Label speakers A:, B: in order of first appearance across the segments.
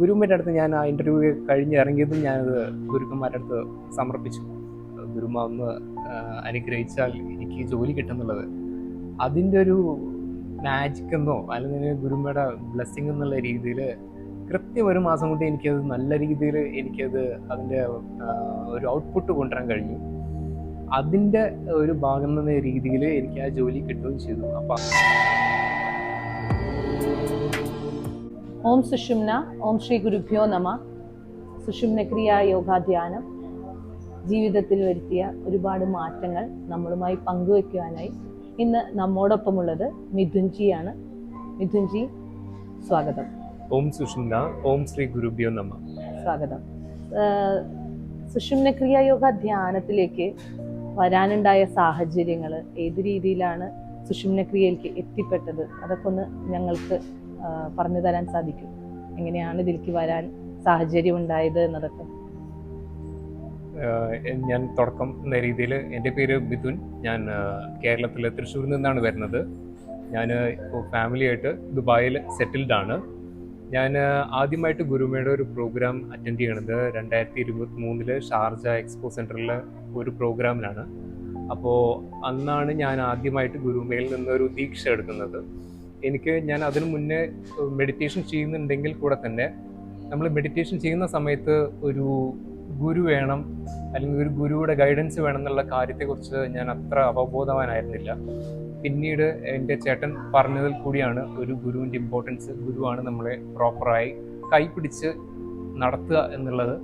A: ഗുരുവിൻ്റെ അടുത്ത് ഞാൻ ആ ഇൻ്റർവ്യൂ കഴിഞ്ഞ് ഇറങ്ങിയതും ഞാനത് ഗുരുക്കന്മാരുടെ അടുത്ത് സമർപ്പിച്ചു. ഗുരുമ ഒന്ന് അനുഗ്രഹിച്ചാൽ എനിക്ക് ജോലി കിട്ടുന്നുള്ളത്. അതിൻ്റെ ഒരു മാജിക് എന്നോ അല്ലെങ്കിൽ ഗുരുമയുടെ ബ്ലെസ്സിങ് എന്നുള്ള രീതിയിൽ കൃത്യം ഒരു മാസം കൊണ്ട് എനിക്കത് നല്ല രീതിയിൽ അതിൻ്റെ ഒരു ഔട്ട്പുട്ട് കൊണ്ടുവരാൻ കഴിഞ്ഞു. അതിൻ്റെ ഒരു ഭാഗം എന്ന രീതിയിൽ എനിക്ക് ആ ജോലി കിട്ടുകയും ചെയ്തു. അപ്പം
B: ഓം സുഷുമ്ന, ഓം ശ്രീ ഗുരുഭ്യോ നമ. സുഷുമ്ന ക്രിയാ യോഗാധ്യാനം ജീവിതത്തിൽ വരുത്തിയ ഒരുപാട് മാറ്റങ്ങൾ നമ്മളുമായി പങ്കുവെക്കുവാനായി ഇന്ന് നമ്മോടൊപ്പമുള്ളത് മിഥുൻജിയാണ്. മിഥുൻജി, സ്വാഗതം.
A: ഓം സുഷുമ്ന, ഓം ശ്രീ ഗുരുഭ്യോ നമ.
B: സ്വാഗതം. സുഷുമ്ന ക്രിയാ യോഗ ധ്യാനത്തിലേക്ക് വരാനുണ്ടായ സാഹചര്യങ്ങൾ, ഏത് രീതിയിലാണ് സുഷുമ്ന ക്രിയയിലേക്ക് എത്തിപ്പെട്ടത്, അതൊക്കെ ഒന്ന് ഞങ്ങൾക്ക് പറഞ്ഞു തരാൻ സാധിക്കും? എങ്ങനെയാണ് ഇതിലേക്ക് വരാൻ സാഹചര്യം ഉണ്ടായത് എന്നതൊക്കെ.
A: ഞാൻ തുടക്കം എന്ന രീതിയിൽ, എൻ്റെ പേര് മിഥുൻ. ഞാൻ കേരളത്തിലെ തൃശ്ശൂരിൽ നിന്നാണ് വരുന്നത്. ഞാൻ ഇപ്പോൾ ഫാമിലിയായിട്ട് ദുബായിൽ സെറ്റിൽഡ് ആണ്. ഞാൻ ആദ്യമായിട്ട് ഗുരുമയുടെ ഒരു പ്രോഗ്രാം അറ്റൻഡ് ചെയ്യണത് 2023 ഷാർജ എക്സ്പോ സെൻറ്ററിലെ ഒരു പ്രോഗ്രാമിലാണ്. അപ്പോൾ അന്നാണ് ഞാൻ ആദ്യമായിട്ട് ഗുരുമയിൽ നിന്നൊരു ദീക്ഷ എടുക്കുന്നത്. ഞാൻ അതിനു മുന്നേ മെഡിറ്റേഷൻ ചെയ്യുന്നുണ്ടെങ്കിൽ കൂടെ തന്നെ നമ്മൾ മെഡിറ്റേഷൻ ചെയ്യുന്ന സമയത്ത് ഒരു ഗുരു വേണം, അല്ലെങ്കിൽ ഒരു ഗുരുവിടെ ഗൈഡൻസ് വേണം എന്നുള്ള കാര്യത്തെക്കുറിച്ച് ഞാൻ അത്ര അവബോധവാനായിരുന്നില്ല. പിന്നീട് എൻ്റെ ചേട്ടൻ പറഞ്ഞതിൽ കൂടിയാണ് ഒരു ഗുരുവിൻ്റെ ഇമ്പോർട്ടൻസ്, ഗുരുവാണ് നമ്മളെ പ്രോപ്പറായി കൈപിടിച്ച് നടത്തുക എന്നുള്ളത്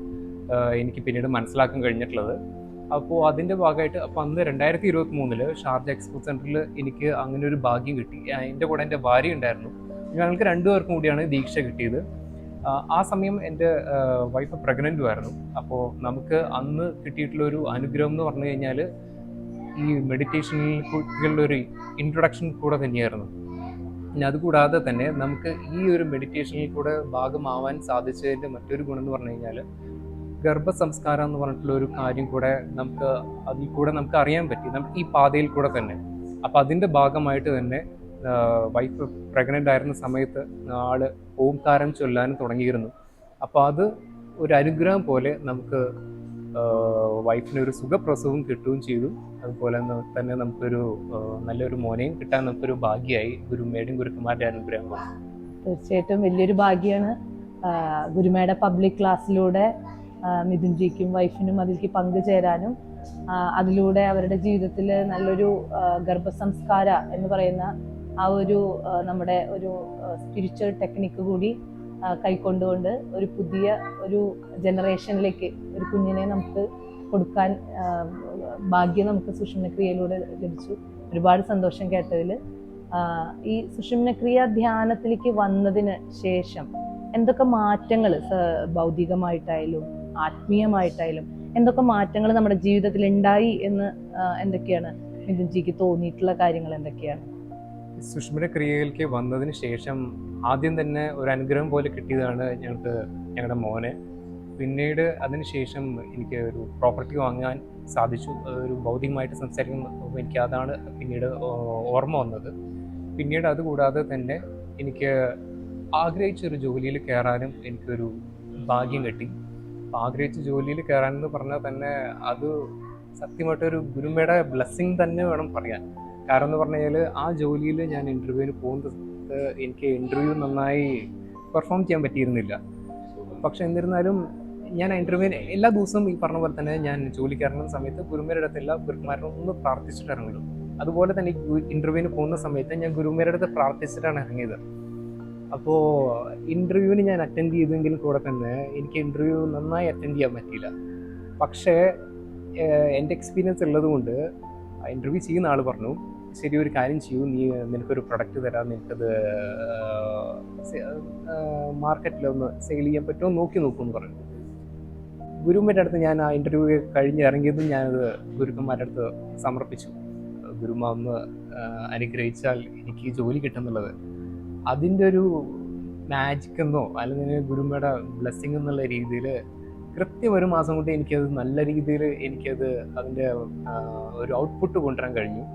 A: എനിക്ക് പിന്നീട് മനസ്സിലാക്കാൻ കഴിഞ്ഞിട്ടുള്ളത്. അപ്പോൾ അതിൻ്റെ ഭാഗമായിട്ട് അന്ന് 2023 ഷാർജ എക്സ്പോ സെൻറ്ററിൽ എനിക്ക് അങ്ങനെ ഒരു ഭാഗ്യം കിട്ടി. എൻ്റെ കൂടെ എൻ്റെ ഭാര്യ ഉണ്ടായിരുന്നു. ഞങ്ങൾക്ക് രണ്ടുപേർക്കും കൂടിയാണ് ദീക്ഷ കിട്ടിയത്. ആ സമയം എൻ്റെ വൈഫ് പ്രഗ്നൻ്റും ആയിരുന്നു. അപ്പോൾ നമുക്ക് അന്ന് കിട്ടിയിട്ടുള്ളൊരു അനുഗ്രഹം എന്ന് പറഞ്ഞു കഴിഞ്ഞാൽ ഈ മെഡിറ്റേഷനിലൊരു ഇൻട്രൊഡക്ഷൻ കൂടെ തന്നെയായിരുന്നു. പിന്നെ അതുകൂടാതെ തന്നെ നമുക്ക് ഈ ഒരു മെഡിറ്റേഷനിൽ കൂടെ ഭാഗമാവാൻ സാധിച്ചതിൻ്റെ മറ്റൊരു ഗുണം എന്ന് പറഞ്ഞു കഴിഞ്ഞാൽ ഗർഭസംസ്കാരം എന്ന് പറഞ്ഞിട്ടുള്ള ഒരു കാര്യം കൂടെ അതിൽ കൂടെ നമുക്ക് അറിയാൻ പറ്റി, നമുക്ക് ഈ പാതയിൽ കൂടെ തന്നെ. അപ്പം അതിൻ്റെ ഭാഗമായിട്ട് തന്നെ വൈഫ് പ്രഗ്നൻ്റ് ആയിരുന്ന സമയത്ത് ആള് ഓംകാരം ചൊല്ലാനും തുടങ്ങിയിരുന്നു. അപ്പോൾ അത് ഒരു അനുഗ്രഹം പോലെ നമുക്ക് വൈഫിന് ഒരു സുഖപ്രസവവും കിട്ടുകയും ചെയ്തു. അതുപോലെ തന്നെ നമുക്കൊരു നല്ലൊരു മോനെയും കിട്ടാൻ നമുക്കൊരു ഭാഗ്യമായി ഗുരുമയുടെയും ഗുരുക്കന്മാരുടെ അനുഗ്രഹം.
B: തീർച്ചയായിട്ടും വലിയൊരു ഭാഗ്യമാണ്. ഗുരുമയുടെ പബ്ലിക് ക്ലാസ്സിലൂടെ മിഥുൻജിക്കും വൈഫിനും അതിലേക്ക് പങ്കുചേരാനും അതിലൂടെ അവരുടെ ജീവിതത്തിൽ നല്ലൊരു ഗർഭസംസ്കാര എന്ന് പറയുന്ന ആ ഒരു നമ്മുടെ ഒരു സ്പിരിച്വൽ ടെക്നിക്ക് കൂടി കൈക്കൊണ്ടുകൊണ്ട് ഒരു പുതിയ ഒരു ജനറേഷനിലേക്ക് ഒരു കുഞ്ഞിനെ നമുക്ക് കൊടുക്കാൻ ഭാഗ്യം നമുക്ക് സുഷുമ്ന ക്രിയയിലൂടെ ലഭിച്ചു. ഒരുപാട് സന്തോഷം കേട്ടതിൽ. ഈ സുഷുമ്ന ക്രിയ ധ്യാനത്തിലേക്ക് വന്നതിന് ശേഷം എന്തൊക്കെ മാറ്റങ്ങൾ ഭൗതികമായിട്ടായാലും ആത്മീയമായിട്ടായാലും എന്തൊക്കെ മാറ്റങ്ങൾ നമ്മുടെ ജീവിതത്തിൽ ഉണ്ടായി എന്ന് എന്തൊക്കെയാണ് മിഥുൻജിക്ക് തോന്നിയിട്ടുള്ള കാര്യങ്ങൾ എന്തൊക്കെയാണ്?
A: സുഷുമ്ന ക്രിയയിലേക്ക് വന്നതിന് ശേഷം ആദ്യം തന്നെ ഒരു അനുഗ്രഹം പോലെ കിട്ടിയതാണ് ഞങ്ങളുടെ മോനെ. പിന്നീട് അതിനുശേഷം എനിക്ക് ഒരു പ്രോപ്പർട്ടി വാങ്ങാൻ സാധിച്ചു. ഒരു ഭൗതികമായിട്ട് സംസാരിക്കുമ്പോൾ എനിക്ക് അതാണ് പിന്നീട് ഓർമ്മ വന്നത്. പിന്നീട് അതുകൂടാതെ തന്നെ എനിക്ക് ആഗ്രഹിച്ചൊരു ജോലിയിൽ കയറാനും എനിക്കൊരു ഭാഗ്യം കിട്ടി. ആഗ്രഹിച്ച ജോലിയിൽ കയറാനെന്ന് പറഞ്ഞാൽ തന്നെ അത് സത്യമായിട്ടൊരു ഗുരുമയുടെ ബ്ലെസ്സിങ് തന്നെ വേണം പറയാൻ. കാരണം എന്ന് പറഞ്ഞു കഴിഞ്ഞാൽ ആ ജോലിയിൽ ഞാൻ ഇൻ്റർവ്യൂവിന് പോകുന്നത് എനിക്ക് ഇൻ്റർവ്യൂ നന്നായി പെർഫോം ചെയ്യാൻ പറ്റിയിരുന്നില്ല. പക്ഷെ എന്നിരുന്നാലും ഞാൻ ഇൻ്റർവ്യൂവിന് എല്ലാ ദിവസവും ഈ പറഞ്ഞ പോലെ തന്നെ ഞാൻ ജോലിക്ക് ഇറങ്ങുന്ന സമയത്ത് ഗുരുമയുടെ അടുത്ത് എല്ലാ ഗുരുക്കന്മാരും ഒന്ന് പ്രാർത്ഥിച്ചിട്ട് ഇറങ്ങുള്ളൂ. അതുപോലെ തന്നെ ഇൻ്റർവ്യൂവിന് പോകുന്ന സമയത്ത് ഞാൻ ഗുരുമയുടെ അടുത്ത് പ്രാർത്ഥിച്ചിട്ടാണ് ഇറങ്ങിയത്. അപ്പോൾ ഇൻ്റർവ്യൂവിന് ഞാൻ അറ്റൻഡ് ചെയ്തെങ്കിൽ കൂടെ തന്നെ എനിക്ക് ഇൻ്റർവ്യൂ നന്നായി അറ്റൻഡ് ചെയ്യാൻ പറ്റിയില്ല. പക്ഷേ എൻ്റെ എക്സ്പീരിയൻസ് ഉള്ളതുകൊണ്ട് ഇൻ്റർവ്യൂ ചെയ്യുന്ന ആൾ പറഞ്ഞു, ശരി ഒരു കാര്യം ചെയ്യൂ, നിനക്കൊരു പ്രൊഡക്റ്റ് തരാം, നിനക്കത് മാർക്കറ്റിലൊന്ന് സെയിൽ ചെയ്യാൻ പറ്റുമോ നോക്കുമെന്ന് പറഞ്ഞു. ഗുരുവിൻ്റെ അടുത്ത് ഞാൻ ആ ഇൻ്റർവ്യൂ കഴിഞ്ഞ് ഇറങ്ങിയതും ഞാനത് ഗുരുക്കന്മാരുടെ അടുത്ത് സമർപ്പിച്ചു. ഗുരുമ ഒന്ന് അനുഗ്രഹിച്ചാൽ എനിക്ക് ജോലി കിട്ടുന്നുള്ളത്. അതിൻ്റെ ഒരു മാജിക് എന്നോ അല്ലെങ്കിൽ ഗുരുമയുടെ ബ്ലെസ്സിങ് എന്നുള്ള രീതിയിൽ കൃത്യം ഒരു മാസം കൊണ്ട് എനിക്കത് നല്ല രീതിയിൽ അതിൻ്റെ ഒരു ഔട്ട്പുട്ട് കൊണ്ടുവരാൻ കഴിഞ്ഞു.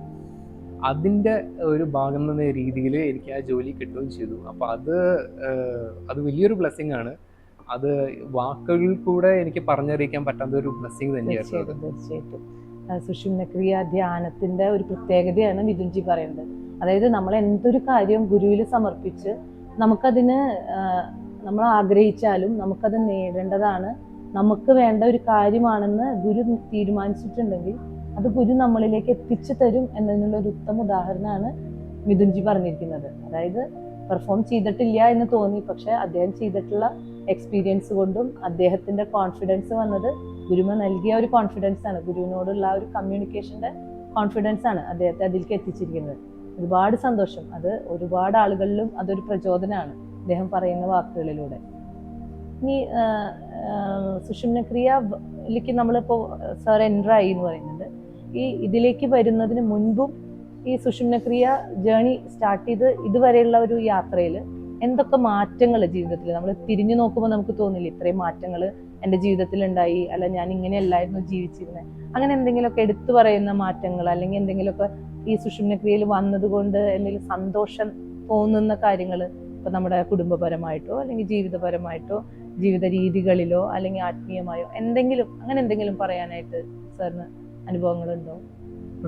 A: അതിൻ്റെ ഒരു ഭാഗം എന്ന രീതിയിൽ എനിക്ക് ആ ജോലി കിട്ടുകയും ചെയ്തു. അപ്പോൾ അത് വലിയൊരു ബ്ലെസ്സിങ് ആണ്. അത് വാക്കുകളിൽ കൂടെ എനിക്ക് പറഞ്ഞറിയിക്കാൻ പറ്റാത്ത ഒരു ബ്ലെസ്സിങ് തന്നെയായിരുന്നു അത്.
B: തീർച്ചയായിട്ടും സുഷുമ്ന ക്രിയ ധ്യാനത്തിന്റെ ഒരു പ്രത്യേകതയാണ് മിഥുൻജി പറയുന്നത്. അതായത് നമ്മൾ എന്തൊരു കാര്യം ഗുരുവിൽ സമർപ്പിച്ച് നമുക്കതിന് നമ്മൾ ആഗ്രഹിച്ചാലും നമുക്കത് നേടേണ്ടതാണ്, നമുക്ക് വേണ്ട ഒരു കാര്യമാണെന്ന് ഗുരു തീരുമാനിച്ചിട്ടുണ്ടെങ്കിൽ അത് ഗുരു നമ്മളിലേക്ക് എത്തിച്ചു തരും എന്നതിനുള്ള ഒരു ഉത്തമ ഉദാഹരണമാണ് മിഥുൻജി പറഞ്ഞിരിക്കുന്നത്. അതായത് പെർഫോം ചെയ്തിട്ടില്ല എന്ന് തോന്നി, പക്ഷെ അദ്ദേഹം ചെയ്തിട്ടുള്ള എക്സ്പീരിയൻസ് കൊണ്ടും അദ്ദേഹത്തിന്റെ കോൺഫിഡൻസ് വന്നത് ഗുരുമ നൽകിയ ഒരു കോൺഫിഡൻസ് ആണ്, ഗുരുവിനോടുള്ള ആ ഒരു കമ്മ്യൂണിക്കേഷന്റെ കോൺഫിഡൻസ് ആണ് അദ്ദേഹത്തെ അതിലേക്ക് എത്തിച്ചിരിക്കുന്നത്. ഒരുപാട് സന്തോഷം. അത് ഒരുപാട് ആളുകളിലും അതൊരു പ്രചോദനമാണ് അദ്ദേഹം പറയുന്ന വാക്കുകളിലൂടെ. ഇനി സുഷുമ്ന ക്രിയയിലേക്ക് നമ്മളിപ്പോൾ സാർ എൻ്റർ ആയി എന്ന് പറയുന്നുണ്ട്. ഇതിലേക്ക് വരുന്നതിന് മുൻപും ഈ സുഷുമ്ന ക്രിയ ജേണി സ്റ്റാർട്ട് ചെയ്ത് ഇതുവരെയുള്ള ഒരു യാത്രയിൽ എന്തൊക്കെ മാറ്റങ്ങൾ ജീവിതത്തിൽ നമ്മൾ തിരിഞ്ഞു നോക്കുമ്പോൾ നമുക്ക് തോന്നില്ല ഇത്രയും മാറ്റങ്ങൾ എൻ്റെ ജീവിതത്തിൽ ഉണ്ടായി, അല്ല ഞാൻ ഇങ്ങനെയല്ലായിരുന്നു ജീവിച്ചിരുന്നത്, അങ്ങനെ എന്തെങ്കിലുമൊക്കെ എടുത്തു പറയുന്ന മാറ്റങ്ങൾ അല്ലെങ്കിൽ എന്തെങ്കിലുമൊക്കെ ഈ സുഷുമ്ന ക്രിയയിൽ വന്നതുകൊണ്ട് എന്തെങ്കിലും സന്തോഷം തോന്നുന്ന കാര്യങ്ങൾ ഇപ്പൊ നമ്മുടെ കുടുംബപരമായിട്ടോ അല്ലെങ്കിൽ ജീവിതപരമായിട്ടോ ജീവിത രീതികളിലോ അല്ലെങ്കിൽ ആത്മീയമായോ അങ്ങനെ എന്തെങ്കിലും പറയാനായിട്ട് സാറിന് അനുഭവങ്ങളുണ്ടോ?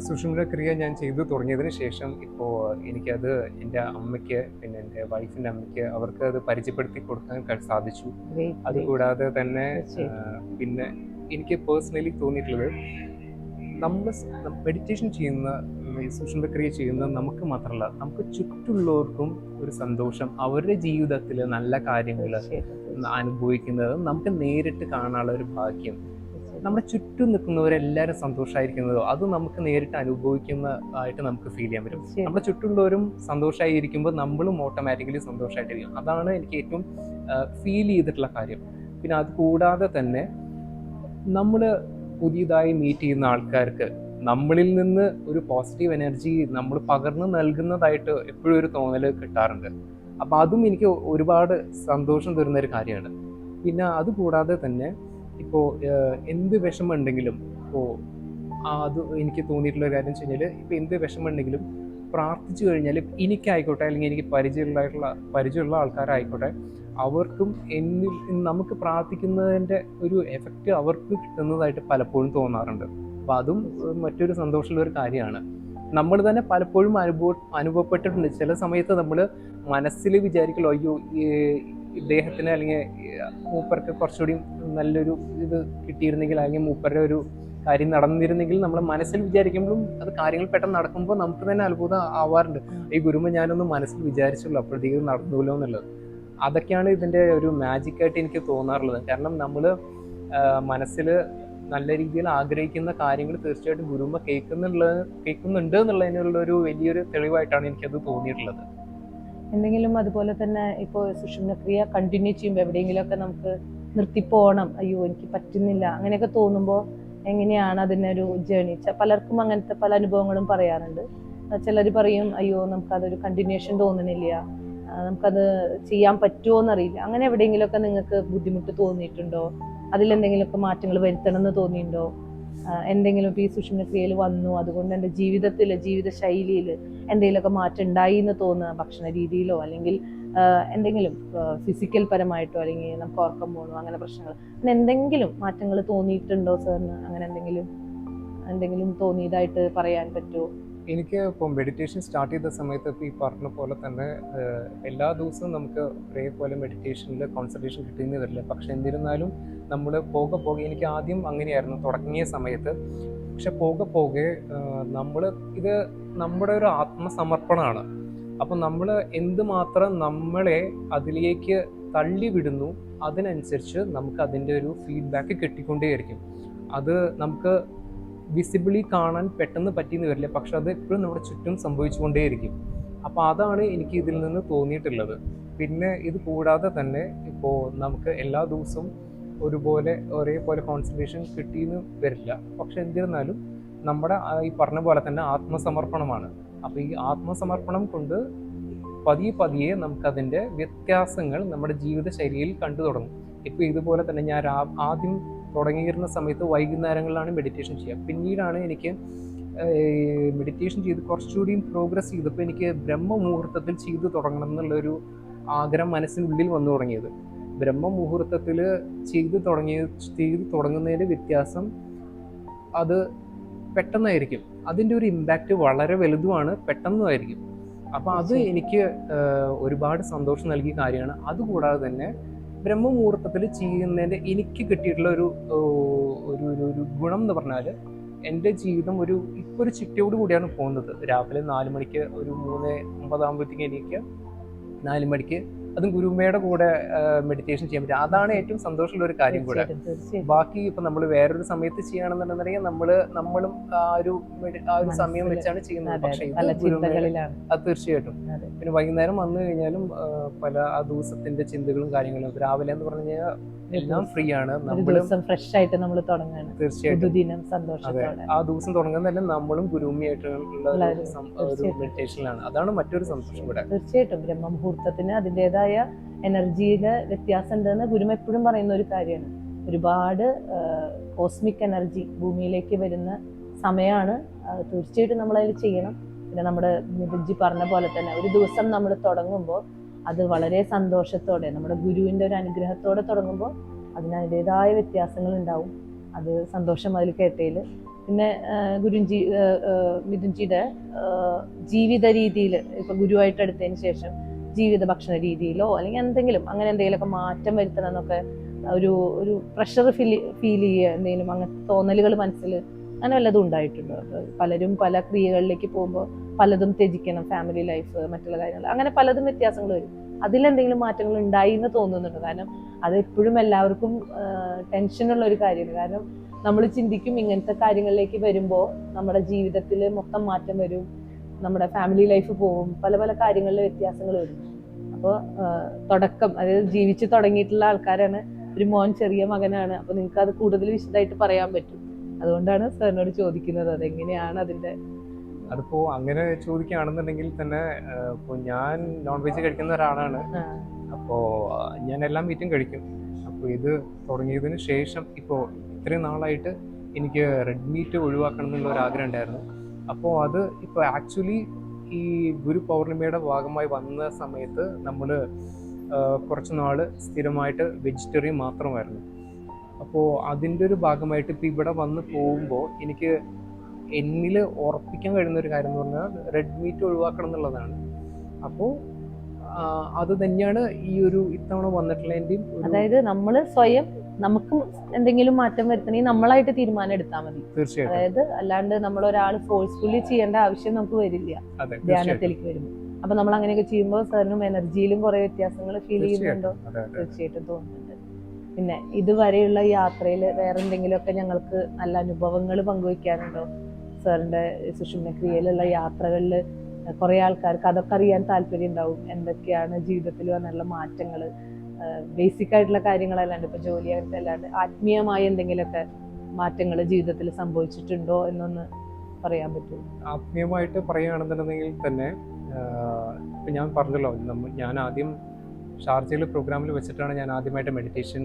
A: സുഷുമ്ന ക്രിയ ഞാൻ ചെയ്തു തുടങ്ങിയതിന് ശേഷം ഇപ്പോൾ എനിക്കത് എൻ്റെ അമ്മയ്ക്ക് പിന്നെ എൻ്റെ വൈഫിൻ്റെ അമ്മയ്ക്ക് അവർക്ക് അത് പരിചയപ്പെടുത്തി കൊടുക്കാൻ സാധിച്ചു. അതുകൂടാതെ തന്നെ പിന്നെ എനിക്ക് പേഴ്സണലി തോന്നിയിട്ടുള്ളത് നമ്മൾ മെഡിറ്റേഷൻ ചെയ്യുന്ന സുഷുമ്ന ക്രിയ ചെയ്യുന്ന നമുക്ക് മാത്രമല്ല നമുക്ക് ചുറ്റുള്ളവർക്കും ഒരു സന്തോഷം, അവരുടെ ജീവിതത്തിൽ നല്ല കാര്യങ്ങൾ അനുഭവിക്കുന്നത് നമുക്ക് നേരിട്ട് കാണാനുള്ള ഒരു ഭാഗ്യം, നമ്മുടെ ചുറ്റും നിൽക്കുന്നവരെല്ലാവരും സന്തോഷമായിരിക്കുന്നതോ അത് നമുക്ക് നേരിട്ട് അനുഭവിക്കുന്നതായിട്ട് നമുക്ക് ഫീൽ ചെയ്യാൻ പറ്റും. നമ്മുടെ ചുറ്റുള്ളവരും സന്തോഷമായിരിക്കുമ്പോൾ നമ്മളും ഓട്ടോമാറ്റിക്കലി സന്തോഷമായിട്ടിരിക്കും. അതാണ് എനിക്ക് ഏറ്റവും ഫീൽ ചെയ്തിട്ടുള്ള കാര്യം. പിന്നെ അത് കൂടാതെ തന്നെ നമ്മൾ പുതിയതായി മീറ്റ് ചെയ്യുന്ന ആൾക്കാർക്ക് നമ്മളിൽ നിന്ന് ഒരു പോസിറ്റീവ് എനർജി നമ്മൾ പകർന്നു നൽകുന്നതായിട്ട് എപ്പോഴും ഒരു തോന്നൽ കിട്ടാറുണ്ട്. അപ്പം അതും എനിക്ക് ഒരുപാട് സന്തോഷം തരുന്ന ഒരു കാര്യമാണ്. പിന്നെ അതുകൂടാതെ തന്നെ ഇപ്പോൾ എന്ത് വിഷമം ഉണ്ടെങ്കിലും ഇപ്പോൾ അത് എനിക്ക് തോന്നിയിട്ടുള്ള കാര്യം വെച്ച് കഴിഞ്ഞാൽ ഇപ്പോൾ എന്ത് വിഷമം ഉണ്ടെങ്കിലും പ്രാർത്ഥിച്ചു കഴിഞ്ഞാൽ എനിക്കായിക്കോട്ടെ അല്ലെങ്കിൽ എനിക്ക് പരിചയമുള്ള ആൾക്കാരായിക്കോട്ടെ അവർക്കും നമുക്ക് പ്രാർത്ഥിക്കുന്നതിൻ്റെ ഒരു എഫക്റ്റ് അവർക്ക് കിട്ടുന്നതായിട്ട് പലപ്പോഴും തോന്നാറുണ്ട്. അപ്പോൾ അതും മറ്റൊരു സന്തോഷമുള്ള ഒരു കാര്യമാണ്. നമ്മൾ തന്നെ പലപ്പോഴും അനുഭവപ്പെട്ടിട്ടുണ്ട്. ചില സമയത്ത് നമ്മൾ മനസ്സിൽ വിചാരിക്കുമല്ലോ അയ്യോ ഇദ്ദേഹത്തിന് അല്ലെങ്കിൽ മൂപ്പർക്ക് കുറച്ചുകൂടി നല്ലൊരു ഇത് കിട്ടിയിരുന്നെങ്കിൽ അല്ലെങ്കിൽ മൂപ്പരുടെ ഒരു കാര്യം നടന്നിരുന്നെങ്കിൽ നമ്മൾ മനസ്സിൽ വിചാരിക്കുമ്പോഴും അത് കാര്യങ്ങൾ പെട്ടെന്ന് നടക്കുമ്പോൾ നമുക്ക് തന്നെ അത്ഭുതം ആവാറുണ്ട്. ഈ ഗുരുമ ഞാനൊന്നും മനസ്സിൽ വിചാരിച്ചുള്ളൂ അപ്പോഴത്തേക്കും നടന്നുല്ലോ എന്നുള്ളത്. അതൊക്കെയാണ് ഇതിൻ്റെ ഒരു മാജിക്കായിട്ട് എനിക്ക് തോന്നാറുള്ളത്. കാരണം നമ്മൾ മനസ്സിൽ നല്ല രീതിയിൽ ആഗ്രഹിക്കുന്ന കാര്യങ്ങൾ തീർച്ചയായിട്ടും ഗുരുമ കേൾക്കുന്നുണ്ട് എന്നുള്ളതിനുള്ള ഒരു വലിയൊരു തെളിവായിട്ടാണ് എനിക്കത് തോന്നിയിട്ടുള്ളത്.
B: എന്തെങ്കിലും അതുപോലെ തന്നെ ഇപ്പോൾ സുഷുമ്ന ക്രിയ കണ്ടിന്യൂ ചെയ്യുമ്പോൾ എവിടെയെങ്കിലുമൊക്കെ നമുക്ക് നിർത്തിപ്പോണം, അയ്യോ എനിക്ക് പറ്റുന്നില്ല, അങ്ങനെയൊക്കെ തോന്നുമ്പോൾ എങ്ങനെയാണ് അതിനൊരു ജേണി? പലർക്കും അങ്ങനത്തെ പല അനുഭവങ്ങളും പറയാറുണ്ട്. ചിലർ പറയും അയ്യോ നമുക്കതൊരു കണ്ടിന്യൂഷൻ തോന്നുന്നില്ല, നമുക്കത് ചെയ്യാൻ പറ്റുമോ എന്നറിയില്ല. അങ്ങനെ എവിടെയെങ്കിലുമൊക്കെ നിങ്ങൾക്ക് ബുദ്ധിമുട്ട് തോന്നിയിട്ടുണ്ടോ? അതിലെന്തെങ്കിലുമൊക്കെ മാറ്റങ്ങൾ വരുത്തണം എന്ന് തോന്നിയിട്ടുണ്ടോ? എന്തെങ്കിലും ഇപ്പോൾ ഈ സുഷുമ്ന ക്രിയയിൽ വന്നു അതുകൊണ്ട് എൻ്റെ ജീവിത ശൈലിയിൽ എന്തെങ്കിലുമൊക്കെ മാറ്റം ഉണ്ടായി എന്ന് തോന്നുക, ഭക്ഷണ രീതിയിലോ അല്ലെങ്കിൽ എന്തെങ്കിലും ഫിസിക്കൽ പരമായിട്ടോ അല്ലെങ്കിൽ നമുക്ക് ഉറക്കം പോകണോ അങ്ങനെ പ്രശ്നങ്ങൾ, അങ്ങനെ എന്തെങ്കിലും മാറ്റങ്ങൾ തോന്നിയിട്ടുണ്ടോ സാറിന്? അങ്ങനെ എന്തെങ്കിലും തോന്നിയതായിട്ട് പറയാൻ പറ്റുമോ?
A: എനിക്ക് ഇപ്പോൾ മെഡിറ്റേഷൻ സ്റ്റാർട്ട് ചെയ്ത സമയത്ത് ഇപ്പോൾ ഈ പറഞ്ഞ പോലെ തന്നെ എല്ലാ ദിവസവും നമുക്ക് ഒരേപോലെ മെഡിറ്റേഷനിൽ കോൺസെൻട്രേഷൻ കിട്ടുന്ന വരില്ല. പക്ഷെ എന്നിരുന്നാലും നമ്മൾ പോകെ എനിക്ക് ആദ്യം അങ്ങനെയായിരുന്നു തുടങ്ങിയ സമയത്ത്. പക്ഷെ പോകെ ഇത് നമ്മുടെ ഒരു ആത്മസമർപ്പണമാണ്. അപ്പം നമ്മൾ എന്തുമാത്രം നമ്മളെ അതിലേക്ക് തള്ളിവിടുന്നു അതിനനുസരിച്ച് നമുക്ക് അതിൻ്റെ ഒരു ഫീഡ്ബാക്ക് കിട്ടിക്കൊണ്ടേയിരിക്കും. അത് നമുക്ക് വിസിബിളി കാണാൻ പെട്ടെന്ന് പറ്റിയെന്ന് വരില്ല, പക്ഷെ അത് എപ്പോഴും നമ്മുടെ ചുറ്റും സംഭവിച്ചുകൊണ്ടേയിരിക്കും. അപ്പോൾ അതാണ് എനിക്ക് ഇതിൽ നിന്ന് തോന്നിയിട്ടുള്ളത്. പിന്നെ ഇത് കൂടാതെ തന്നെ ഇപ്പോൾ നമുക്ക് എല്ലാ ദിവസവും ഒരേപോലെ കോൺസെൻട്രേഷൻ കിട്ടിയെന്ന് വരില്ല. പക്ഷെ എന്നിരുന്നാലും നമ്മുടെ ഈ പറഞ്ഞ പോലെ തന്നെ ആത്മസമർപ്പണമാണ്. അപ്പോൾ ഈ ആത്മസമർപ്പണം കൊണ്ട് പതിയെ നമുക്കതിൻ്റെ വ്യത്യാസങ്ങൾ നമ്മുടെ ജീവിതശൈലിയിൽ കണ്ടു തുടങ്ങും. ഇപ്പോൾ ഇതുപോലെ തന്നെ ഞാൻ ആദ്യം തുടങ്ങിയിരുന്ന സമയത്ത് വൈകുന്നേരങ്ങളിലാണ് മെഡിറ്റേഷൻ ചെയ്യുക. പിന്നീടാണ് എനിക്ക് മെഡിറ്റേഷൻ ചെയ്ത് കുറച്ചുകൂടിയും പ്രോഗ്രസ് ചെയ്തപ്പോൾ എനിക്ക് ബ്രഹ്മമുഹൂർത്തത്തിൽ ചെയ്തു തുടങ്ങണം എന്നുള്ളൊരു ആഗ്രഹം മനസ്സിനുള്ളിൽ വന്നു തുടങ്ങിയത്. ബ്രഹ്മമുഹൂർത്തത്തിൽ ചെയ്തു തുടങ്ങുന്നതിൻ്റെ വ്യത്യാസം അത് പെട്ടെന്നായിരിക്കും. അതിൻ്റെ ഒരു ഇമ്പാക്റ്റ് വളരെ വലുതുമാണ്, പെട്ടെന്നുമായിരിക്കും. അപ്പോൾ അത് എനിക്ക് ഒരുപാട് സന്തോഷം നൽകിയ കാര്യമാണ്. അതുകൂടാതെ തന്നെ ബ്രഹ്മമുഹൂർത്തത്തിൽ ചെയ്യുന്നതിൻ്റെ എനിക്ക് കിട്ടിയിട്ടുള്ള ഒരു ഒരു ഒരു ഗുണം എന്ന് പറഞ്ഞാൽ, എൻ്റെ ജീവിതം ഇപ്പോൾ ഒരു ചിട്ടയോട് കൂടിയാണ് പോകുന്നത്. രാവിലെ 4 മണിക്ക് ഒരു 3:50 ആകുമ്പോഴത്തേക്ക് എനിക്ക് 4 മണിക്ക് അതും ഗുരുമയുടെ കൂടെ മെഡിറ്റേഷൻ ചെയ്യാൻ പറ്റും. അതാണ് ഏറ്റവും സന്തോഷമുള്ള ഒരു കാര്യം കൂടെ. ബാക്കി ഇപ്പൊ നമ്മൾ വേറൊരു സമയത്ത് ചെയ്യുകയാണെന്നുണ്ടെങ്കിൽ നമ്മളും ആ ഒരു സമയം വെച്ചാണ് ചെയ്യുന്നത്. പക്ഷെ അത് തീർച്ചയായിട്ടും പിന്നെ വൈകുന്നേരം വന്നു കഴിഞ്ഞാലും പല ആ ദിവസത്തിന്റെ ചിന്തകളും കാര്യങ്ങളും. രാവിലെ എന്ന് പറഞ്ഞു കഴിഞ്ഞാൽ എല്ലാം ഫ്രീ ആണ്,
B: ഫ്രഷ് ആയിട്ട് നമ്മൾ തുടങ്ങുകയാണ്.
A: തീർച്ചയായിട്ടും ആ ദിവസം തുടങ്ങുന്നത് തന്നെ നമ്മളും ഗുരുമിയായിട്ടുള്ള ഒരു മെഡിറ്റേഷനിലാണ്. അതാണ് മറ്റൊരു സന്തോഷം കൂടെ.
B: തീർച്ചയായിട്ടും ബ്രഹ്മമുഹൂർത്തത്തിന് അതിൻ്റെതായ എനർജിയുടെ വ്യത്യാസം ഉണ്ടെന്ന് ഗുരു എപ്പോഴും പറയുന്ന ഒരു കാര്യമാണ്. ഒരുപാട് കോസ്മിക് എനർജി ഭൂമിയിലേക്ക് വരുന്ന സമയമാണ്. തീർച്ചയായിട്ടും നമ്മളതിൽ ചെയ്യണം. പിന്നെ നമ്മുടെ മിഥുൻജി പറഞ്ഞ പോലെ തന്നെ ഒരു ദിവസം നമ്മൾ തുടങ്ങുമ്പോൾ അത് വളരെ സന്തോഷത്തോടെ നമ്മുടെ ഗുരുവിൻ്റെ ഒരു അനുഗ്രഹത്തോടെ തുടങ്ങുമ്പോൾ അതിനതിൻ്റെതായ വ്യത്യാസങ്ങൾ ഉണ്ടാവും. അത് സന്തോഷം അതിൽ കേട്ടതിൽ. പിന്നെ മിഥുൻജിയുടെ ജീവിത രീതിയിൽ ഇപ്പം ഗുരുവായിട്ട് എടുത്തതിന് ശേഷം ജീവിത ഭക്ഷണ രീതിയിലോ അല്ലെങ്കിൽ അങ്ങനെ എന്തെങ്കിലുമൊക്കെ മാറ്റം വരുത്തണം എന്നൊക്കെ ഒരു പ്രഷർ ഫീൽ ചെയ്യുക, എന്തെങ്കിലും അങ്ങനത്തെ തോന്നലുകൾ മനസ്സിൽ അങ്ങനെ വല്ലതും ഉണ്ടായിട്ടുണ്ട്. പലരും പല ക്രിയകളിലേക്ക് പോകുമ്പോൾ പലതും ത്യജിക്കണം, ഫാമിലി ലൈഫ്, മറ്റുള്ള കാര്യങ്ങൾ, അങ്ങനെ പലതും വ്യത്യാസങ്ങൾ വരും. അതിലെന്തെങ്കിലും മാറ്റങ്ങൾ ഉണ്ടായി എന്ന് തോന്നുന്നുണ്ട്. കാരണം അത് എപ്പോഴും എല്ലാവർക്കും ടെൻഷനുള്ള ഒരു കാര്യമാണ്. കാരണം നമ്മൾ ചിന്തിക്കും ഇങ്ങനത്തെ കാര്യങ്ങളിലേക്ക് വരുമ്പോൾ നമ്മുടെ ജീവിതത്തിൽ മൊത്തം മാറ്റം വരും, നമ്മുടെ ഫാമിലി ലൈഫ് പോവും, പല പല കാര്യങ്ങളിൽ വ്യത്യാസങ്ങൾ വരും. അപ്പോൾ തുടക്കം, അതായത് ജീവിച്ച് തുടങ്ങിയിട്ടുള്ള ആൾക്കാരാണ്. ഒരു മോൻ ചെറിയ മകനാണ്. അപ്പോൾ നിങ്ങൾക്ക് അത് കൂടുതൽ വിശദമായിട്ട് പറയാൻ പറ്റും. അതുകൊണ്ടാണ് സാറിനോട് ചോദിക്കുന്നത് അതെങ്ങനെയാണ് അതിൻ്റെ.
A: അതിപ്പോൾ അങ്ങനെ ചോദിക്കുകയാണെന്നുണ്ടെങ്കിൽ തന്നെ ഇപ്പോൾ ഞാൻ നോൺ വെജ് കഴിക്കുന്ന ഒരാളാണ്. അപ്പോൾ ഞാൻ എല്ലാ മീറ്റും കഴിക്കും. അപ്പോൾ ഇത് തുടങ്ങിയതിന് ശേഷം ഇപ്പോൾ ഇത്രയും നാളായിട്ട് എനിക്ക് റെഡ് മീറ്റ് ഒഴിവാക്കണം എന്നുള്ള ഒരു ആഗ്രഹം ഉണ്ടായിരുന്നു. അപ്പോൾ അത് ഇപ്പോൾ ആക്ച്വലി ഈ ഗുരു പൗർണിമയുടെ ഭാഗമായി വന്ന സമയത്ത് നമ്മൾ കുറച്ച് നാൾ സ്ഥിരമായിട്ട് വെജിറ്റേറിയൻ മാത്രമായിരുന്നു. അപ്പോൾ അതിൻ്റെ ഒരു ഭാഗമായിട്ട് ഇപ്പോൾ ഇവിടെ വന്ന് പോകുമ്പോൾ എനിക്ക് എന്നിൽ ഉറപ്പിക്കാൻ കഴിയുന്ന ഒരു കാര്യം എന്ന് പറഞ്ഞാൽ റെഡ് മീറ്റ് ഒഴിവാക്കണം എന്നുള്ളതാണ്. അപ്പോൾ അത് തന്നെയാണ് ഈ ഒരു ഇത്തവണ വന്നിട്ടുള്ളതിൻ്റെയും.
B: അതായത് നമ്മൾ സ്വയം നമുക്ക് എന്തെങ്കിലും മാറ്റം വരുത്തണമെങ്കിൽ നമ്മളായിട്ട് തീരുമാനം എടുത്താൽ മതി.
A: തീർച്ചയായിട്ടും.
B: അതായത് അല്ലാണ്ട് നമ്മൾ ഒരാൾ ഫോഴ്സ്ഫുള്ളി ചെയ്യേണ്ട ആവശ്യം നമുക്ക് വരില്ല ധ്യാനത്തിലേക്ക് വരുമ്പോൾ. അപ്പൊ നമ്മൾ അങ്ങനെയൊക്കെ ചെയ്യുമ്പോൾ സാറിനും എനർജിയിലും കുറെ വ്യത്യാസങ്ങൾ ഫീൽ ചെയ്യുന്നുണ്ടോ? തീർച്ചയായിട്ടും തോന്നുന്നുണ്ട്. പിന്നെ ഇതുവരെയുള്ള യാത്രയിൽ വേറെ എന്തെങ്കിലുമൊക്കെ ഞങ്ങൾക്ക് നല്ല അനുഭവങ്ങൾ പങ്കുവയ്ക്കാനുണ്ടോ? സാറിന്റെ സുഷുമ്ന ക്രിയയിലുള്ള യാത്രകളിൽ കുറെ ആൾക്കാർക്ക് അതൊക്കെ അറിയാൻ താല്പര്യം ഉണ്ടാവും. എന്തൊക്കെയാണ് ജീവിതത്തിൽ വന്നുള്ള മാറ്റങ്ങൾ, ബേസിക് ആയിട്ടുള്ള കാര്യങ്ങളല്ലാണ്ട് ഇപ്പൊ ജോലി അങ്ങനത്തെ അല്ലാണ്ട് ആത്മീയമായ എന്തെങ്കിലുമൊക്കെ മാറ്റങ്ങൾ ജീവിതത്തിൽ സംഭവിച്ചിട്ടുണ്ടോ എന്നൊന്ന് പറയാൻ പറ്റുമോ?
A: ആത്മീയമായിട്ട് പറയുകയാണെന്നുണ്ടെങ്കിൽ തന്നെ ഇപ്പം ഞാൻ പറഞ്ഞല്ലോ, ഞാൻ ആദ്യം ഷാർജയിൽ പ്രോഗ്രാമിൽ വെച്ചിട്ടാണ് ഞാൻ ആദ്യമായിട്ട് മെഡിറ്റേഷൻ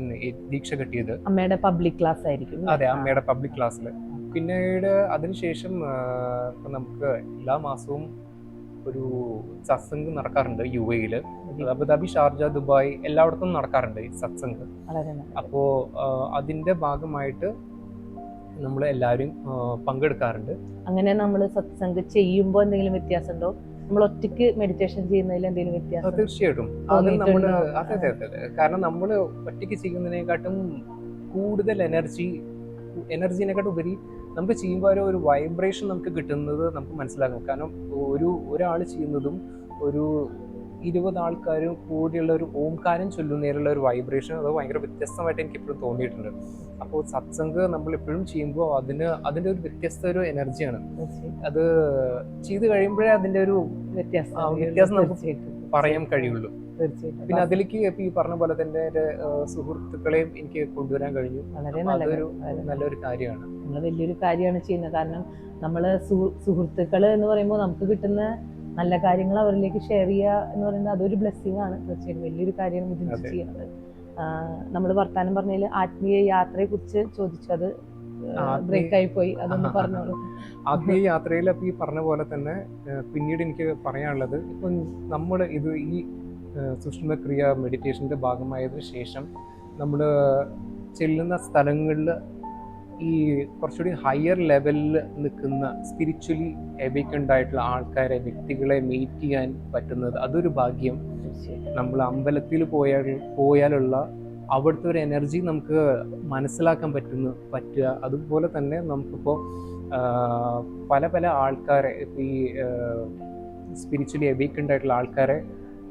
A: ദീക്ഷ കിട്ടിയത്.
B: അമ്മയുടെ പബ്ലിക് ക്ലാസ് ആയിരിക്കും.
A: അതെ, അമ്മയുടെ പബ്ലിക് ക്ലാസ്സിൽ. പിന്നീട് അതിനുശേഷം ഇപ്പം നമുക്ക് എല്ലാ മാസവും ഒരു സത്സംഗ് നടക്കാറുണ്ട് UAE-യിൽ. അബുദാബി, ഷാർജ, ദുബായ് എല്ലായിടത്തും നടക്കാറുണ്ട് ഈ സത്സംഗ്. അപ്പോൾ അതിൻ്റെ ഭാഗമായിട്ട് നമ്മൾ എല്ലാവരും പങ്കെടുക്കാറുണ്ട്.
B: അങ്ങനെ നമ്മൾ സത്സംഗ് ചെയ്യുമ്പോൾ എന്തെങ്കിലും വ്യത്യാസം ഉണ്ടോ? നമ്മൾ ഒറ്റയ്ക്ക് മെഡിറ്റേഷൻ ചെയ്യുന്നതിൽ എന്തെങ്കിലും വ്യത്യാസം?
A: തീർച്ചയായിട്ടും. അത് നമ്മൾ അതെ. കാരണം നമ്മൾ ഒറ്റയ്ക്ക് ചെയ്യുന്നതിനെക്കാട്ടും കൂടുതൽ എനർജിനെക്കാട്ടും ഉപരി നമുക്ക് ചെയ്യുമ്പോൾ ഒരു വൈബ്രേഷൻ നമുക്ക് കിട്ടുന്നത് നമുക്ക് മനസ്സിലാക്കും. കാരണം ഒരാൾ ചെയ്യുന്നതും ഒരു 20 ആൾക്കാരും കൂടിയുള്ള ഒരു ഓംകാരം ചൊല്ലുന്നതിനുള്ള ഒരു വൈബ്രേഷൻ അത് ഭയങ്കര വ്യത്യസ്തമായിട്ട് എനിക്ക് എപ്പോഴും തോന്നിയിട്ടുണ്ട്. അപ്പോൾ സത്സംഗ് നമ്മൾ എപ്പോഴും ചെയ്യുമ്പോൾ അതിൻ്റെ ഒരു വ്യത്യസ്ത ഒരു എനർജിയാണ്. അത് ചെയ്ത് കഴിയുമ്പോഴേ അതിൻ്റെ ഒരു വ്യത്യാസം നമുക്ക് പറയാൻ കഴിയുള്ളൂ. പിന്നെ അതിലേക്ക് ഇപ്പൊ ഈ പറഞ്ഞ പോലെ തന്നെ എന്റെ സുഹൃത്തുക്കളെയും എനിക്ക് കൊണ്ടുവരാൻ കഴിഞ്ഞു. അതൊരു നല്ലൊരു കാര്യമാണ്.
B: നമ്മൾ വലിയൊരു കാര്യമാണ് ചെയ്യുന്നത്. കാരണം നമ്മള് സുഹൃത്തുക്കള് എന്ന് പറയുമ്പോൾ നമുക്ക് കിട്ടുന്ന നല്ല കാര്യങ്ങൾ അവരിലേക്ക് ഷെയർ ചെയ്യുക എന്ന് പറയുന്നത് അതൊരു ബ്ലെസ്സിങ് ആണ്. തീർച്ചയായിട്ടും വലിയൊരു കാര്യമാണ് ഇത് ചെയ്യുന്നത്. നമ്മൾ വർത്താനം പറഞ്ഞതിൽ ആത്മീയ യാത്രയെ കുറിച്ച് ചോദിച്ചു, അത് ബ്രേക്ക് ആയി പോയി, അതൊന്ന് പറഞ്ഞോളൂ.
A: ആത്മീയ യാത്രയിൽ ഈ പറഞ്ഞ പോലെ തന്നെ പിന്നീട് എനിക്ക് പറയാനുള്ളത്, ഇപ്പം നമ്മൾ ഈ സുഷുമ്ന മെഡിറ്റേഷൻ്റെ ഭാഗമായതിനു ശേഷം നമ്മൾ ചെല്ലുന്ന സ്ഥലങ്ങളിൽ ഈ കുറച്ചുകൂടി ഹയർ ലെവലിൽ നിൽക്കുന്ന സ്പിരിച്വലി എവേക്കൻഡ് ആയിട്ടുള്ള ആൾക്കാരെ, വ്യക്തികളെ മീറ്റ് ചെയ്യാൻ പറ്റുന്നത് അതൊരു ഭാഗ്യം. നമ്മൾ അമ്പലത്തിൽ പോയാലുള്ള അവിടുത്തെ ഒരു എനർജി നമുക്ക് മനസ്സിലാക്കാൻ പറ്റുക. അതുപോലെ തന്നെ നമുക്കിപ്പോൾ പല പല ആൾക്കാരെ, ഇപ്പോൾ ഈ സ്പിരിച്വലി എവേക്കൻഡ് ആയിട്ടുള്ള ആൾക്കാരെ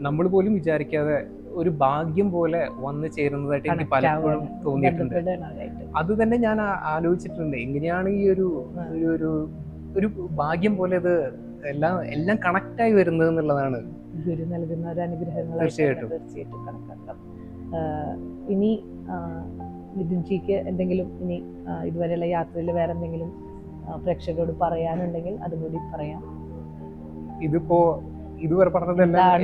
A: നമ്മൾ പോലും വിചാരിക്കാതെ ഒരു ഭാഗ്യം പോലെ വന്നു ചേരുന്നതായിട്ട് എനിക്ക് പലപ്പോഴും തോന്നിയിട്ടുണ്ട്. അത് തന്നെ ഞാൻ ആലോചിച്ചിട്ടുണ്ട്, എങ്ങനെയാണ് ഈ ഒരു ഭാഗ്യം പോലെ ഇത് എല്ലാം കണക്റ്റായി വരുന്നത് എന്നുള്ളതാണ്.
B: ഗുരു നൽകുന്ന ഒരു അനുഗ്രഹങ്ങൾ
A: തീർച്ചയായിട്ടും
B: കണക്കാക്കാം. ഇനി മിഥുൻജിക്ക് എന്തെങ്കിലും ഇനി ഇതുവരെയുള്ള യാത്രയിൽ വേറെ എന്തെങ്കിലും പ്രേക്ഷകരോട് പറയാനുണ്ടെങ്കിൽ അതും കൂടി പറയാം.
A: ഇതിപ്പോ ഇതുവരെ പറഞ്ഞതെല്ലാം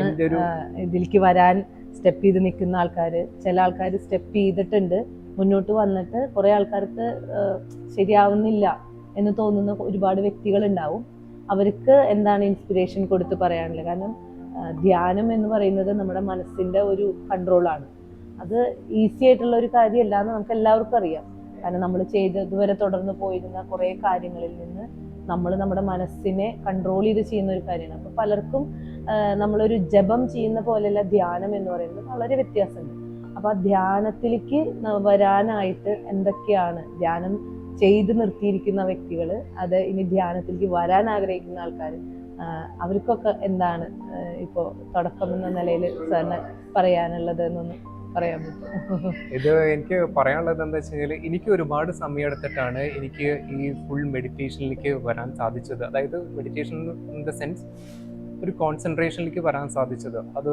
B: ഇതിലേക്ക് വരാൻ സ്റ്റെപ്പ് ചെയ്ത് നിൽക്കുന്ന ആൾക്കാർ, ചില ആൾക്കാർ സ്റ്റെപ്പ് ചെയ്തിട്ടുണ്ട്, മുന്നോട്ട് വന്നിട്ട് കുറെ ആൾക്കാർക്ക് ശരിയാവുന്നില്ല എന്ന് തോന്നുന്ന ഒരുപാട് വ്യക്തികളുണ്ടാവും. അവർക്ക് എന്താണ് ഇൻസ്പിറേഷൻ കൊടുത്ത് പറയാനുള്ളത്? കാരണം ധ്യാനം എന്ന് പറയുന്നത് നമ്മുടെ മനസ്സിന്റെ ഒരു കൺട്രോളാണ്. അത് ഈസി ആയിട്ടുള്ള ഒരു കാര്യമല്ല എന്ന് നമുക്ക് എല്ലാവർക്കും അറിയാം. കാരണം നമ്മൾ ഇതുവരെ തുടർന്ന് പോയിരുന്ന കുറേ കാര്യങ്ങളിൽ നിന്ന് നമ്മൾ നമ്മുടെ മനസ്സിനെ കൺട്രോൾ ചെയ്ത് ചെയ്യുന്ന ഒരു കാര്യമാണ്. അപ്പോൾ പലർക്കും നമ്മളൊരു ജപം ചെയ്യുന്ന പോലെയല്ല ധ്യാനം എന്ന് പറയുന്നത്, വളരെ വ്യത്യാസമുണ്ട്. അപ്പോൾ ആ ധ്യാനത്തിലേക്ക് വരാനായിട്ട് എന്തൊക്കെയാണ് ധ്യാനം ചെയ്ത് നിർത്തിയിരിക്കുന്ന വ്യക്തികൾ, അത് ഇനി ധ്യാനത്തിലേക്ക് വരാൻ ആഗ്രഹിക്കുന്ന ആൾക്കാർ, അവർക്കൊക്കെ എന്താണ് ഇപ്പോൾ തുടക്കം എന്ന നിലയിൽ സാറിന് പറയാനുള്ളത് എന്നൊന്ന് പറയാൻ പറ്റും?
A: ഇത് എനിക്ക് പറയാനുള്ളത് എന്താ വെച്ച് കഴിഞ്ഞാൽ, എനിക്ക് ഒരുപാട് സമയം എടുത്തിട്ടാണ് എനിക്ക് ഈ ഫുൾ മെഡിറ്റേഷനിലേക്ക് വരാൻ സാധിച്ചത്. അതായത് മെഡിറ്റേഷൻ ഇൻ ദ സെൻസ് ഒരു കോൺസെൻട്രേഷനിലേക്ക് വരാൻ സാധിച്ചത്. അത്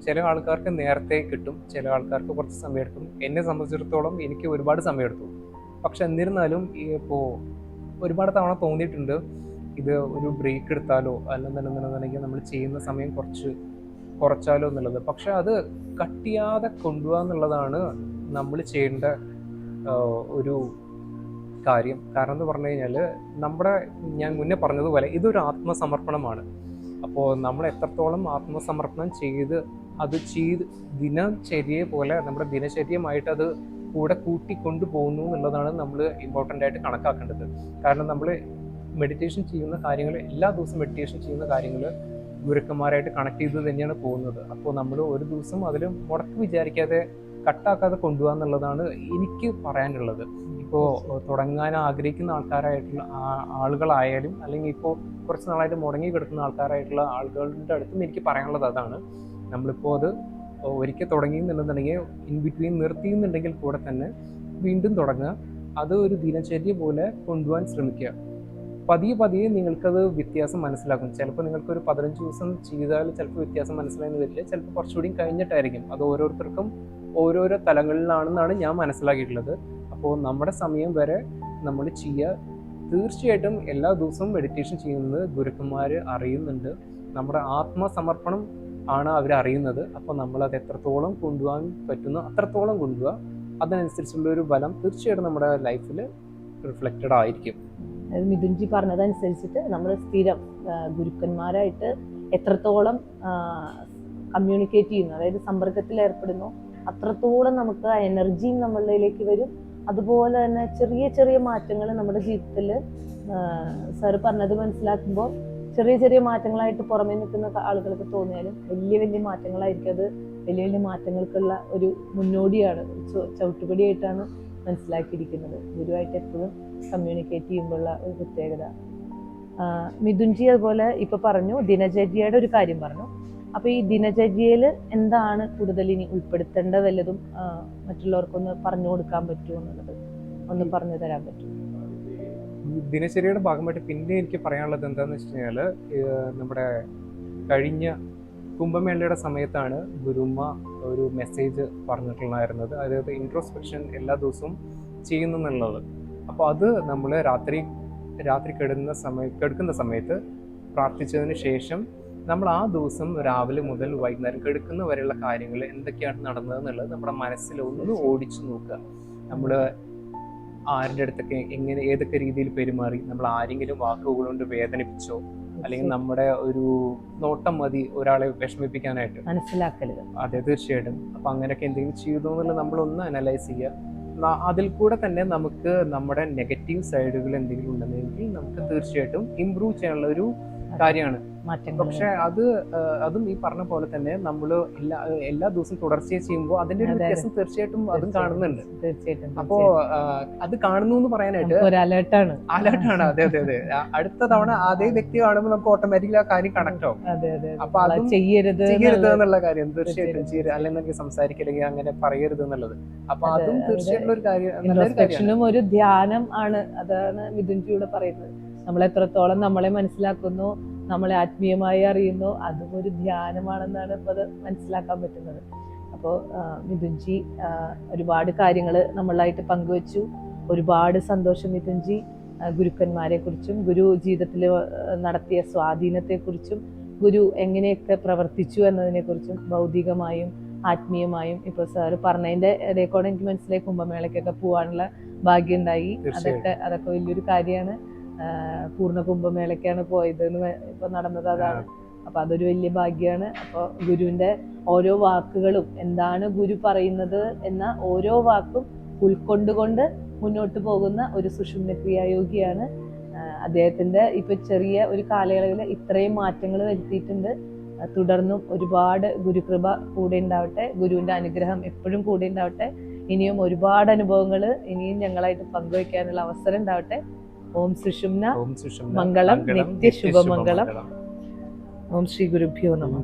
A: ചില ആൾക്കാർക്ക് നേരത്തെ കിട്ടും, ചില ആൾക്കാർക്ക് കുറച്ച് സമയം എടുക്കും. എന്നെ സംബന്ധിച്ചിടത്തോളം എനിക്ക് ഒരുപാട് സമയം എടുത്തു. പക്ഷെ എന്നിരുന്നാലും ഇപ്പോൾ ഒരുപാട് തവണ തോന്നിയിട്ടുണ്ട് ഇത് ഒരു ബ്രേക്ക് എടുത്താലോ അല്ലെന്നുണ്ടെന്നുണ്ടെങ്കിൽ നമ്മൾ ചെയ്യുന്ന സമയം കുറച്ചാലോ എന്നുള്ളത്. പക്ഷെ അത് കട്ട് ചെയ്യാതെ കൊണ്ടുപോകുക എന്നുള്ളതാണ് നമ്മൾ ചെയ്യേണ്ട ഒരു കാര്യം. കാരണം എന്ന് പറഞ്ഞു കഴിഞ്ഞാൽ ഞാൻ മുന്നേ പറഞ്ഞതുപോലെ ഇതൊരു ആത്മസമർപ്പണമാണ്. അപ്പോൾ നമ്മൾ എത്രത്തോളം ആത്മസമർപ്പണം ചെയ്ത് ദിനചര്യയെ പോലെ നമ്മുടെ ദിനചര്യമായിട്ട് അത് കൂടെ കൂട്ടിക്കൊണ്ടു പോകുന്നു എന്നുള്ളതാണ് നമ്മൾ ഇമ്പോർട്ടൻ്റ് ആയിട്ട് കണക്കാക്കേണ്ടത്. കാരണം നമ്മൾ മെഡിറ്റേഷൻ ചെയ്യുന്ന കാര്യങ്ങൾ, എല്ലാ ദിവസവും മെഡിറ്റേഷൻ ചെയ്യുന്ന കാര്യങ്ങൾ ഗുരുക്കന്മാരായിട്ട് കണക്ട് ചെയ്ത് തന്നെയാണ് പോകുന്നത്. അപ്പോൾ നമ്മൾ ഒരു ദിവസം അതിൽ മുടക്ക് വിചാരിക്കാതെ കട്ടാക്കാതെ കൊണ്ടുപോകുക എന്നുള്ളതാണ് എനിക്ക് പറയാനുള്ളത്. ഇപ്പോൾ തുടങ്ങാൻ ആഗ്രഹിക്കുന്ന ആളുകളായാലും അല്ലെങ്കിൽ ഇപ്പോൾ കുറച്ച് നാളായിട്ട് മുടങ്ങി കിടക്കുന്ന ആൾക്കാരായിട്ടുള്ള ആളുകളുടെ അടുത്തും എനിക്ക് പറയാനുള്ളത് അതാണ്. നമ്മളിപ്പോൾ അത് ഒരിക്കൽ തുടങ്ങിയെന്നുണ്ടെന്നുണ്ടെങ്കിൽ ഇൻ ബിറ്റ്വീൻ നിർത്തിയെന്നുണ്ടെങ്കിൽ കൂടെ തന്നെ വീണ്ടും തുടങ്ങുക. അത് ഒരു ദിനചര്യ പോലെ കൊണ്ടുപോകാൻ ശ്രമിക്കുക. പതിയെ നിങ്ങൾക്കത് വ്യത്യാസം മനസ്സിലാക്കും. ചിലപ്പോൾ നിങ്ങൾക്കൊരു 15 ദിവസം ചെയ്താൽ ചിലപ്പോൾ വ്യത്യാസം മനസ്സിലായെന്ന് വരില്ല, ചിലപ്പോൾ കുറച്ചുകൂടി കഴിഞ്ഞിട്ടായിരിക്കും. അത് ഓരോരുത്തർക്കും ഓരോരോ തലങ്ങളിലാണെന്നാണ് ഞാൻ മനസ്സിലാക്കിയിട്ടുള്ളത്. അപ്പോൾ നമ്മുടെ സമയം വരെ നമ്മൾ ചെയ്യുക. തീർച്ചയായിട്ടും എല്ലാ ദിവസവും മെഡിറ്റേഷൻ ചെയ്യുന്നത് ഗുരുക്കന്മാർ അറിയുന്നുണ്ട്. നമ്മുടെ ആത്മസമർപ്പണം ആണ് അവരറിയുന്നത്. അപ്പോൾ നമ്മളത് എത്രത്തോളം കൊണ്ടുപോകാൻ പറ്റുന്നോ അത്രത്തോളം കൊണ്ടുപോകുക. അതിനനുസരിച്ചുള്ളൊരു ബലം തീർച്ചയായിട്ടും നമ്മുടെ ലൈഫിൽ റിഫ്ലക്റ്റഡ് ആയിരിക്കും.
B: മിഥുൻജി പറഞ്ഞതനുസരിച്ചിട്ട് നമ്മൾ സ്ഥിരം ഗുരുക്കന്മാരായിട്ട് എത്രത്തോളം കമ്മ്യൂണിക്കേറ്റ് ചെയ്യുന്നു, അതായത് സമ്പർക്കത്തിൽ ഏർപ്പെടുന്നു, അത്രത്തോളം നമുക്ക് ആ എനർജിയും നമ്മളിലേക്ക് വരും. അതുപോലെ തന്നെ ചെറിയ ചെറിയ മാറ്റങ്ങൾ നമ്മുടെ ജീവിതത്തിൽ സാറ് പറഞ്ഞത് മനസ്സിലാക്കുമ്പോൾ ചെറിയ ചെറിയ മാറ്റങ്ങളായിട്ട് പുറമേ നിൽക്കുന്ന ആളുകൾക്ക് തോന്നിയാലും വലിയ മാറ്റങ്ങളായിരിക്കും. അത് വലിയ മാറ്റങ്ങൾക്കുള്ള ഒരു മുന്നോടിയാണ്, ചവിട്ടുപടിയായിട്ടാണ് മനസ്സിലാക്കിയിരിക്കുന്നത്. ഗുരുവായിട്ട് എപ്പോഴും കമ്മ്യൂണിക്കേറ്റ് ചെയ്യുമ്പോഴുള്ള ഒരു പ്രത്യേകത. മിഥുൻജി അതുപോലെ ഇപ്പൊ പറഞ്ഞു ദിനചര്യയുടെ ഒരു കാര്യം പറഞ്ഞു. അപ്പൊ ഈ ദിനചര്യയിൽ എന്താണ് കൂടുതൽ ഇനി ഉൾപ്പെടുത്തേണ്ട വല്ലതും മറ്റുള്ളവർക്കൊന്ന് പറഞ്ഞു കൊടുക്കാൻ പറ്റുമോ എന്നുള്ളത് ഒന്ന് പറഞ്ഞു തരാൻ പറ്റും?
A: ദിനചര്യയുടെ ഭാഗമായിട്ട് പിന്നെ എനിക്ക് പറയാനുള്ളത് എന്താണെന്ന് വെച്ച് കഴിഞ്ഞാൽ, നമ്മുടെ കഴിഞ്ഞ കുംഭമേളയുടെ സമയത്താണ് ഗുരുമ്മ ഒരു മെസ്സേജ് പറഞ്ഞിട്ടുണ്ടായിരുന്നത്. അതായത് ഇൻട്രോസ്പെക്ഷൻ എല്ലാ ദിവസവും ചെയ്യുന്നു എന്നുള്ളത്. അപ്പോൾ അത് നമ്മൾ രാത്രി കിടക്കുന്ന സമയത്ത് പ്രാർത്ഥിച്ചതിന് ശേഷം നമ്മൾ ആ ദിവസം രാവിലെ മുതൽ വൈകുന്നേരം കിടക്കുന്ന വരെയുള്ള കാര്യങ്ങൾ എന്തൊക്കെയാണ് നടന്നതെന്നുള്ളത് നമ്മുടെ മനസ്സിൽ ഒന്ന് ഓടിച്ചു നോക്കുക. നമ്മൾ ആരുടെ അടുത്തൊക്കെ ഏതൊക്കെ രീതിയിൽ പെരുമാറി, നമ്മൾ ആരെങ്കിലും വാക്കുകൾ കൊണ്ട് വേദനിപ്പിച്ചോ, അല്ലെങ്കിൽ നമ്മുടെ ഒരു നോട്ടം മതി ഒരാളെ വിഷമിപ്പിക്കാനായിട്ട്.
B: മനസ്സിലാക്കരുത്.
A: അതെ, തീർച്ചയായിട്ടും. അപ്പൊ അങ്ങനെയൊക്കെ എന്തെങ്കിലും ചെയ്തു എന്നുള്ളത് നമ്മളൊന്ന് അനലൈസ് ചെയ്യുക. അതിൽ കൂടെ തന്നെ നമുക്ക് നമ്മുടെ നെഗറ്റീവ് സൈഡുകൾ എന്തെങ്കിലും ഉണ്ടെങ്കിൽ നമുക്ക് തീർച്ചയായിട്ടും ഇമ്പ്രൂവ് ചെയ്യാനുള്ള ഒരു കാര്യമാണ്. പക്ഷെ അതും ഈ പറഞ്ഞ പോലെ തന്നെ നമ്മൾ എല്ലാ ദിവസവും തുടർച്ചയായി ചെയ്യുമ്പോൾ അതിന്റെ ഒരു വ്യത്യാസം തീർച്ചയായിട്ടും അതും കാണുന്നുണ്ട്. അപ്പോ അത് കാണുന്നു എന്ന് പറയാനായിട്ട് അലേർട്ടാണ്. അതെ അതെ അതെ. അടുത്ത തവണ അതേ വ്യക്തി കാണുമ്പോൾ നമുക്ക് ഓട്ടോമാറ്റിക്കലി ആ കാര്യം കണക്ട് ആവും. അപ്പൊ അതും ചെയ്യരുത് എന്നുള്ള കാര്യം തീർച്ചയായിട്ടും ചെയ്യരുത്, അല്ലെങ്കിൽ സംസാരിക്കല്ലെങ്കിൽ അങ്ങനെ പറയരുത് എന്നുള്ളത്. അപ്പൊ അതും തീർച്ചയായിട്ടും ഒരു കാര്യം,
B: ഒരു ധ്യാനം ആണ്. അതാണ് മിഥുൻജിയുടെ പറയുന്നത്. നമ്മൾ എത്രത്തോളം നമ്മളെ മനസ്സിലാക്കുന്നു, നമ്മളെ ആത്മീയമായി അറിയുന്നു, അതും ഒരു ധ്യാനമാണെന്നാണ് ഇപ്പോൾ അത് മനസ്സിലാക്കാൻ പറ്റുന്നത്. അപ്പോൾ മിഥുൻജി ഒരുപാട് കാര്യങ്ങൾ നമ്മളായിട്ട് പങ്കുവച്ചു. ഒരുപാട് സന്തോഷം മിഥുൻജി. ഗുരുക്കന്മാരെ കുറിച്ചും ഗുരു ജീവിതത്തിൽ നടത്തിയ സ്വാധീനത്തെക്കുറിച്ചും ഗുരു എങ്ങനെയൊക്കെ പ്രവർത്തിച്ചു എന്നതിനെക്കുറിച്ചും ഭൗതികമായും ആത്മീയമായും ഇപ്പോൾ സാറ് പറഞ്ഞതിൻ്റെ ഇടയിൽക്കൂടെ എനിക്ക് മനസ്സിലായി കുംഭമേളയ്ക്കൊക്കെ പോകാനുള്ള ഭാഗ്യം ഉണ്ടായി. അതൊക്കെ വലിയൊരു കാര്യമാണ്. പൂർണ്ണ കുംഭമേളയ്ക്കാണ് പോയത് എന്ന് ഇപ്പൊ നടന്നത് അതാണ്. അപ്പൊ അതൊരു വലിയ ഭാഗ്യമാണ്. അപ്പോൾ ഗുരുവിന്റെ ഓരോ വാക്കുകളും എന്താണ് ഗുരു പറയുന്നത് എന്ന ഓരോ വാക്കും ഉൾക്കൊണ്ടുകൊണ്ട് മുന്നോട്ട് പോകുന്ന ഒരു സുഷുമ്ന ക്രിയായോഗിയാണ്. അദ്ദേഹത്തിന്റെ ഇപ്പൊ ചെറിയ ഒരു കാലയളവിൽ ഇത്രയും മാറ്റങ്ങൾ വരുത്തിയിട്ടുണ്ട്. തുടർന്നും ഒരുപാട് ഗുരുകൃപ കൂടെ ഉണ്ടാവട്ടെ, ഗുരുവിന്റെ അനുഗ്രഹം എപ്പോഴും കൂടെ ഉണ്ടാവട്ടെ. ഇനിയും ഒരുപാട് അനുഭവങ്ങൾ ഇനിയും ഞങ്ങളായിട്ട് പങ്കുവയ്ക്കാനുള്ള അവസരം ഉണ്ടാവട്ടെ. ഓം സുഷുമ്ന മംഗളം, നിത്യ ശുഭമംഗളം. ഓം ശ്രീ ഗുരുഭ്യോ നമഃ.